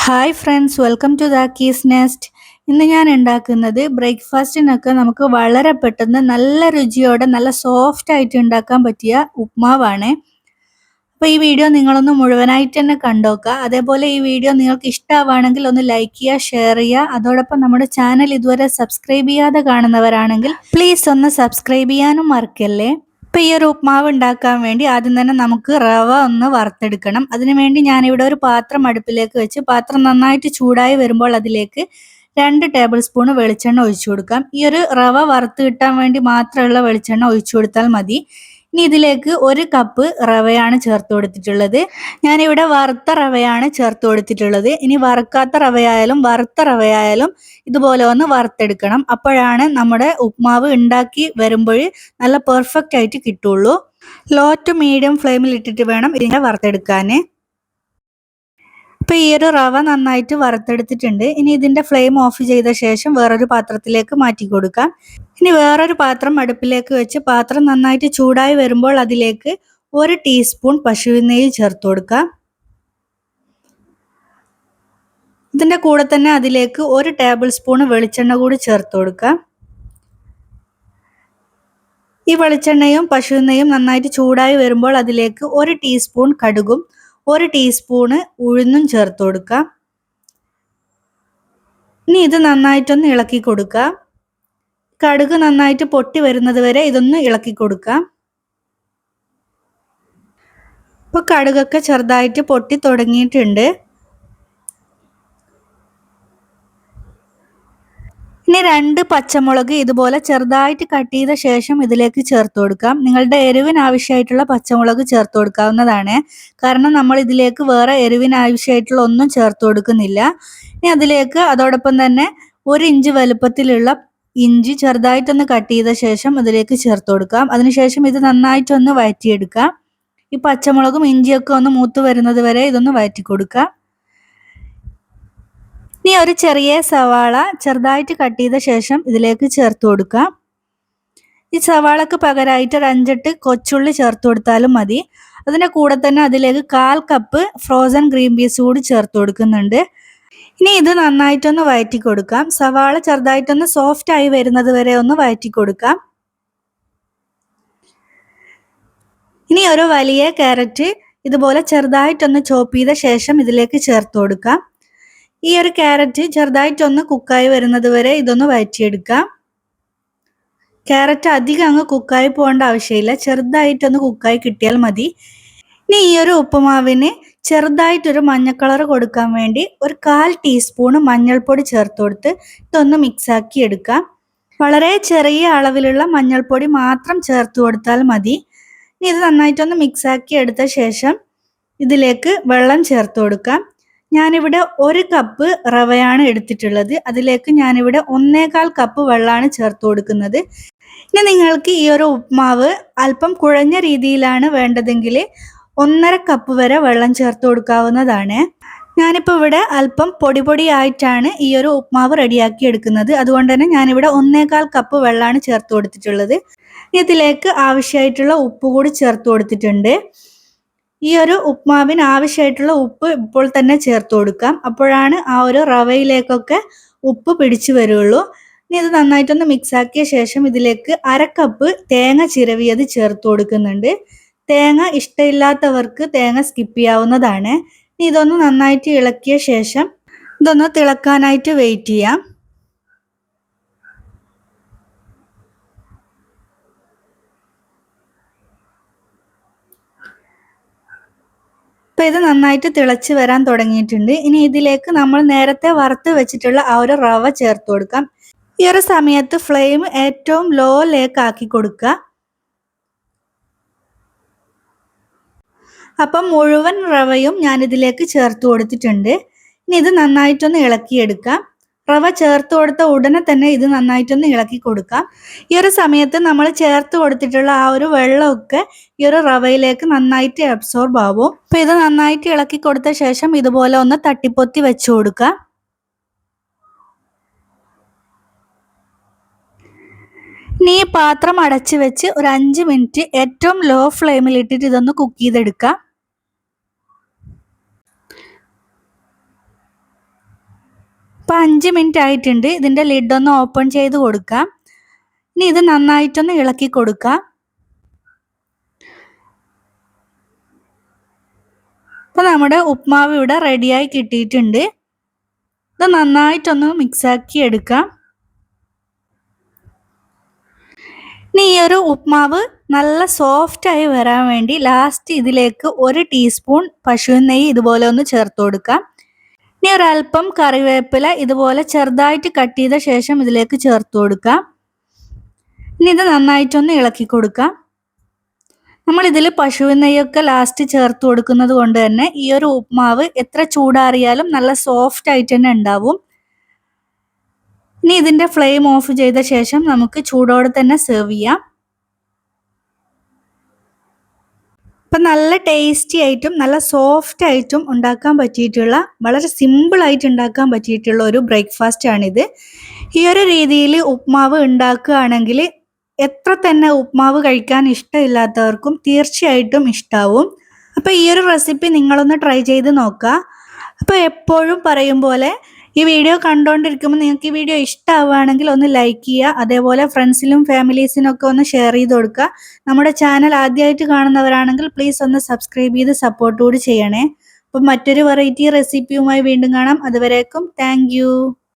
Hi friends, welcome to Dakki's nest. ഇന്ന് ഞാൻ ഉണ്ടാക്കുന്നത് ബ്രേക്ക്ഫാസ്റ്റിനൊക്കെ നമുക്ക് വളരെ പെട്ടെന്ന് നല്ല രുചിയോടെ നല്ല സോഫ്റ്റ് ആയിട്ട് ഉണ്ടാക്കാൻ പറ്റിയ ഉപ്മാവാണ്. അപ്പോൾ ഈ വീഡിയോ നിങ്ങളൊന്ന് മുഴുവനായിട്ട് തന്നെ കണ്ടോക്കുക. അതേപോലെ ഈ വീഡിയോ നിങ്ങൾക്ക് ഇഷ്ടമാവുകയാണെങ്കിൽ ഒന്ന് ലൈക്ക് ചെയ്യുക, ഷെയർ ചെയ്യുക. അതോടൊപ്പം നമ്മുടെ ചാനൽ ഇതുവരെ സബ്സ്ക്രൈബ് ചെയ്യാതെ കാണുന്നവരാണെങ്കിൽ പ്ലീസ് ഒന്ന് സബ്സ്ക്രൈബ് ചെയ്യാനും മറക്കല്ലേ. ഇപ്പം ഈ ഒരു ഉപ്മാവ് ഉണ്ടാക്കാൻ വേണ്ടി ആദ്യം തന്നെ നമുക്ക് റവ ഒന്ന് വറുത്തെടുക്കണം. അതിനുവേണ്ടി ഞാനിവിടെ ഒരു പാത്രം അടുപ്പിലേക്ക് വെച്ച് പാത്രം നന്നായിട്ട് ചൂടായി വരുമ്പോൾ അതിലേക്ക് 2 ടേബിൾ സ്പൂൺ വെളിച്ചെണ്ണ ഒഴിച്ചു കൊടുക്കാം. ഈ ഒരു റവ വറുത്ത് കിട്ടാൻ വേണ്ടി മാത്രമുള്ള വെളിച്ചെണ്ണ ഒഴിച്ചു കൊടുത്താൽ മതി. ഇനി ഇതിലേക്ക് 1 കപ്പ് റവയാണ് ചേർത്ത് കൊടുത്തിട്ടുള്ളത്. ഞാനിവിടെ വറുത്ത റവയാണ് ചേർത്ത് കൊടുത്തിട്ടുള്ളത്. ഇനി വറുക്കാത്ത റവയായാലും വറുത്ത റവയായാലും ഇതുപോലെ ഒന്ന് വറുത്തെടുക്കണം. അപ്പോഴാണ് നമ്മുടെ ഉപ്മാവ് ഉണ്ടാക്കി വരുമ്പോൾ നല്ല പെർഫെക്റ്റ് ആയിട്ട് കിട്ടുള്ളൂ. ലോ ടു മീഡിയം ഫ്ലെയിമിൽ ഇട്ടിട്ട് വേണം ഇതിനെ വറുത്തെടുക്കാൻ. ഇപ്പോൾ ഈ ഒരു റവ നന്നായിട്ട് വറുത്തെടുത്തിട്ടുണ്ട്. ഇനി ഇതിൻ്റെ ഫ്ലെയിം ഓഫ് ചെയ്ത ശേഷം വേറൊരു പാത്രത്തിലേക്ക് മാറ്റി കൊടുക്കാം. ഇനി വേറൊരു പാത്രം അടുപ്പിലേക്ക് വെച്ച് പാത്രം നന്നായിട്ട് ചൂടായി വരുമ്പോൾ അതിലേക്ക് 1 ടീസ്പൂൺ പശുവിൻ നെയ്യ് ചേർത്ത് കൊടുക്കാം. ഇതിൻ്റെ കൂടെ തന്നെ അതിലേക്ക് 1 ടേബിൾ സ്പൂൺ വെളിച്ചെണ്ണ കൂടി ചേർത്ത് കൊടുക്കാം. ഈ വെളിച്ചെണ്ണയും പശുവിൻ നെയ്യും നന്നായിട്ട് ചൂടായി വരുമ്പോൾ അതിലേക്ക് 1 ടീസ്പൂൺ കടുകും 1 ടീസ്പൂണ് ഉഴുന്നും ചേർത്ത് കൊടുക്കാം. ഇനി ഇത് നന്നായിട്ടൊന്ന് ഇളക്കി കൊടുക്കാം. കടുക് നന്നായിട്ട് പൊട്ടി വരുന്നത് വരെ ഇതൊന്ന് ഇളക്കി കൊടുക്കാം. ഇപ്പോൾ കടുകൊക്കെ ചെറുതായിട്ട് പൊട്ടി തുടങ്ങിയിട്ടുണ്ട്. ഇനി 2 പച്ചമുളക് ഇതുപോലെ ചെറുതായിട്ട് കട്ട് ചെയ്ത ശേഷം ഇതിലേക്ക് ചേർത്ത് കൊടുക്കാം. നിങ്ങളുടെ എരിവിന് ആവശ്യമായിട്ടുള്ള പച്ചമുളക് ചേർത്ത് കൊടുക്കാവുന്നതാണ്. കാരണം നമ്മൾ ഇതിലേക്ക് വേറെ എരിവിന് ആവശ്യമായിട്ടുള്ള ഒന്നും ചേർത്ത് കൊടുക്കുന്നില്ല. ഇനി അതിലേക്ക് അതോടൊപ്പം തന്നെ 1 ഇഞ്ച് വലുപ്പത്തിലുള്ള ഇഞ്ചി ചെറുതായിട്ടൊന്ന് കട്ട് ചെയ്ത ശേഷം ഇതിലേക്ക് ചേർത്ത് കൊടുക്കാം. അതിനുശേഷം ഇത് നന്നായിട്ടൊന്ന് വഴറ്റിയെടുക്കാം. ഈ പച്ചമുളകും ഇഞ്ചിയൊക്കെ ഒന്ന് മൂത്ത് വരുന്നത് വരെ ഇതൊന്ന് വഴറ്റി കൊടുക്കാം. ഇനി ഒരു ചെറിയ സവാള ചെറുതായിട്ട് കട്ട് ചെയ്ത ശേഷം ഇതിലേക്ക് ചേർത്ത് കൊടുക്കാം. ഈ സവാളക്ക് പകരമായിട്ട് ഒരു 5-8 കൊച്ചുള്ളി ചേർത്ത് കൊടുത്താലും മതി. അതിൻ്റെ കൂടെ തന്നെ അതിലേക്ക് 1/4 കപ്പ് ഫ്രോസൺ ഗ്രീൻ പീസ് കൂടി ചേർത്ത് കൊടുക്കുന്നുണ്ട്. ഇനി ഇത് നന്നായിട്ടൊന്ന് വഴറ്റി കൊടുക്കാം. സവാള ചെറുതായിട്ടൊന്ന് സോഫ്റ്റ് ആയി വരുന്നത് വരെ ഒന്ന് വഴറ്റി കൊടുക്കാം. ഇനി ഒരു വലിയ ക്യാരറ്റ് ഇതുപോലെ ചെറുതായിട്ടൊന്ന് ചോപ്പ് ചെയ്ത ശേഷം ഇതിലേക്ക് ചേർത്ത് കൊടുക്കാം. ഈ ഒരു ക്യാരറ്റ് ചെറുതായിട്ടൊന്ന് കുക്കായി വരുന്നത് വരെ ഇതൊന്ന് വഴറ്റിയെടുക്കാം. ക്യാരറ്റ് അധികം അങ്ങ് കുക്കായി പോകേണ്ട ആവശ്യമില്ല, ചെറുതായിട്ടൊന്ന് കുക്കായി കിട്ടിയാൽ മതി. ഇനി ഈ ഒരു ഉപ്പുമാവിന് ചെറുതായിട്ടൊരു മഞ്ഞ കളർ കൊടുക്കാൻ വേണ്ടി ഒരു 1/4 ടീസ്പൂൺ മഞ്ഞൾപ്പൊടി ചേർത്ത് കൊടുത്ത് ഇതൊന്ന് മിക്സാക്കി എടുക്കാം. വളരെ ചെറിയ അളവിലുള്ള മഞ്ഞൾപ്പൊടി മാത്രം ചേർത്ത് കൊടുത്താൽ മതി. ഇനി ഇത് നന്നായിട്ടൊന്ന് മിക്സാക്കി എടുത്ത ശേഷം ഇതിലേക്ക് വെള്ളം ചേർത്ത് കൊടുക്കാം. ഞാനിവിടെ 1 കപ്പ് റവയാണ് എടുത്തിട്ടുള്ളത്. അതിലേക്ക് ഞാനിവിടെ 1/4 കപ്പ് വെള്ളമാണ് ചേർത്ത് കൊടുക്കുന്നത്. ഇനി നിങ്ങൾക്ക് ഈ ഒരു ഉപ്മാവ് അല്പം കുഴഞ്ഞ രീതിയിലാണ് വേണ്ടതെങ്കിൽ 1/2 കപ്പ് വരെ വെള്ളം ചേർത്ത് കൊടുക്കാവുന്നതാണ്. ഞാനിപ്പോൾ ഇവിടെ അല്പം പൊടി ആയിട്ടാണ് ഈ ഒരു ഉപ്മാവ് റെഡിയാക്കി എടുക്കുന്നത്. അതുകൊണ്ട് തന്നെ ഞാനിവിടെ 1/4 കപ്പ് വെള്ളമാണ് ചേർത്ത് കൊടുത്തിട്ടുള്ളത്. ഇതിലേക്ക് ആവശ്യമായിട്ടുള്ള ഉപ്പ് കൂടി ചേർത്ത് കൊടുത്തിട്ടുണ്ട്. ഈ ഒരു ഉപ്മാവിന് ആവശ്യമായിട്ടുള്ള ഉപ്പ് ഇപ്പോൾ തന്നെ ചേർത്ത് കൊടുക്കാം. അപ്പോഴാണ് ആ ഒരു റവയിലേക്കൊക്കെ ഉപ്പ് പിടിച്ചു വരുള്ളൂ. ഇനി ഇത് നന്നായിട്ടൊന്ന് മിക്സാക്കിയ ശേഷം ഇതിലേക്ക് 1/2 കപ്പ് തേങ്ങ ചിരവിയത് ചേർത്ത് കൊടുക്കുന്നുണ്ട്. തേങ്ങ ഇഷ്ടമില്ലാത്തവർക്ക് തേങ്ങ സ്കിപ്പ് ചെയ്യാവുന്നതാണ്. ഇനി ഇതൊന്ന് നന്നായിട്ട് ഇളക്കിയ ശേഷം ഇതൊന്ന് തിളക്കാനായിട്ട് വെയിറ്റ് ചെയ്യാം. ഇപ്പോൾ ഇത് നന്നായിട്ട് തിളച്ച് വരാൻ തുടങ്ങിയിട്ടുണ്ട്. ഇനി ഇതിലേക്ക് നമ്മൾ നേരത്തെ വറുത്ത് വെച്ചിട്ടുള്ള ആ ഒരു റവ ചേർത്ത് കൊടുക്കാം. ഈ ഒരു സമയത്ത് ഫ്ലെയിം ഏറ്റവും ലോയിലേക്ക് ആക്കി കൊടുക്കുക. അപ്പം മുഴുവൻ റവയും ഞാനിതിലേക്ക് ചേർത്ത് കൊടുത്തിട്ടുണ്ട്. ഇനി ഇത് നന്നായിട്ടൊന്ന് ഇളക്കിയെടുക്കാം. റവ ചേർത്ത് കൊടുത്ത ഉടനെ തന്നെ ഇത് നന്നായിട്ടൊന്ന് ഇളക്കി കൊടുക്കാം. ഈ ഒരു സമയത്ത് നമ്മൾ ചേർത്ത് കൊടുത്തിട്ടുള്ള ആ ഒരു വെള്ളമൊക്കെ ഈ ഒരു റവയിലേക്ക് നന്നായിട്ട് അബ്സോർബ് ആവും. അപ്പോൾ ഇത് നന്നായിട്ട് ഇളക്കി കൊടുത്ത ശേഷം ഇതുപോലെ ഒന്ന് തട്ടിപ്പൊത്തി വെച്ച് കൊടുക്കാം. ഇനി ഈ പാത്രം അടച്ച് വെച്ച് ഒരു 5 മിനിറ്റ് ഏറ്റവും ലോ ഫ്ലെയിമിൽ ഇട്ടിട്ട് ഇതൊന്ന് കുക്ക് ചെയ്തെടുക്കാം. ഇപ്പോൾ 5 മിനിറ്റ് ആയിട്ടുണ്ട്. ഇതിൻ്റെ ലിഡൊന്ന് ഓപ്പൺ ചെയ്ത് കൊടുക്കാം. ഇനി ഇത് നന്നായിട്ടൊന്ന് ഇളക്കി കൊടുക്കാം. അപ്പോൾ നമ്മുടെ ഉപ്മാവ് ഇവിടെ റെഡിയായി കിട്ടിയിട്ടുണ്ട്. ഇത് നന്നായിട്ടൊന്ന് മിക്സാക്കി എടുക്കാം. ഇനി ഈ ഒരു ഉപ്മാവ് നല്ല സോഫ്റ്റായി വരാൻ വേണ്ടി ലാസ്റ്റ് ഇതിലേക്ക് 1 ടീസ്പൂൺ പശുവിൻ നെയ്യ് ഇതുപോലെ ഒന്ന് ചേർത്ത് കൊടുക്കാം. ഇനി ഒരല്പം കറിവേപ്പില ഇതുപോലെ ചെറുതായിട്ട് കട്ട് ചെയ്ത ശേഷം ഇതിലേക്ക് ചേർത്ത് കൊടുക്കാം. ഇനി ഇത് നന്നായിട്ടൊന്ന് ഇളക്കി കൊടുക്കാം. നമ്മളിതിൽ പശുവിൻ നെയ്യൊക്കെ ലാസ്റ്റ് ചേർത്ത് കൊടുക്കുന്നത് കൊണ്ട് തന്നെ ഈ ഒരു ഉപ്മാവ് എത്ര ചൂടാറിയാലും നല്ല സോഫ്റ്റ് ആയിട്ട് തന്നെ ഉണ്ടാവും. ഇനി ഇതിൻ്റെ ഫ്ലെയിം ഓഫ് ചെയ്ത ശേഷം നമുക്ക് ചൂടോടെ തന്നെ സെർവ് ചെയ്യാം. അപ്പം നല്ല ടേസ്റ്റി ആയിട്ടും നല്ല സോഫ്റ്റ് ആയിട്ടും ഉണ്ടാക്കാൻ പറ്റിയിട്ടുള്ള വളരെ സിമ്പിളായിട്ട് ഉണ്ടാക്കാൻ പറ്റിയിട്ടുള്ള ഒരു ബ്രേക്ക്ഫാസ്റ്റ് ആണിത്. ഈ ഒരു രീതിയിൽ ഉപ്മാവ് ഉണ്ടാക്കുകയാണെങ്കിൽ എത്ര തന്നെ ഉപ്മാവ് കഴിക്കാൻ ഇഷ്ടമില്ലാത്തവർക്കും തീർച്ചയായിട്ടും ഇഷ്ടാവും. അപ്പോൾ ഈ ഒരു റെസിപ്പി നിങ്ങളൊന്ന് ട്രൈ ചെയ്ത് നോക്കുക. അപ്പോൾ എപ്പോഴും പറയും പോലെ ഈ വീഡിയോ കണ്ടുകൊണ്ടിരിക്കുമ്പോൾ നിങ്ങൾക്ക് ഈ വീഡിയോ ഇഷ്ടമാവുകയാണെങ്കിൽ ഒന്ന് ലൈക്ക് ചെയ്യുക. അതേപോലെ ഫ്രണ്ട്സിലും ഫാമിലീസിനൊക്കെ ഒന്ന് ഷെയർ ചെയ്ത് കൊടുക്കുക. നമ്മുടെ ചാനൽ ആദ്യമായിട്ട് കാണുന്നവരാണെങ്കിൽ പ്ലീസ് ഒന്ന് സബ്സ്ക്രൈബ് ചെയ്ത് സപ്പോർട്ട് കൂടി ചെയ്യണേ. അപ്പം മറ്റൊരു വെറൈറ്റി റെസിപ്പിയുമായി വീണ്ടും കാണാം. അതുവരേക്കും താങ്ക് യു.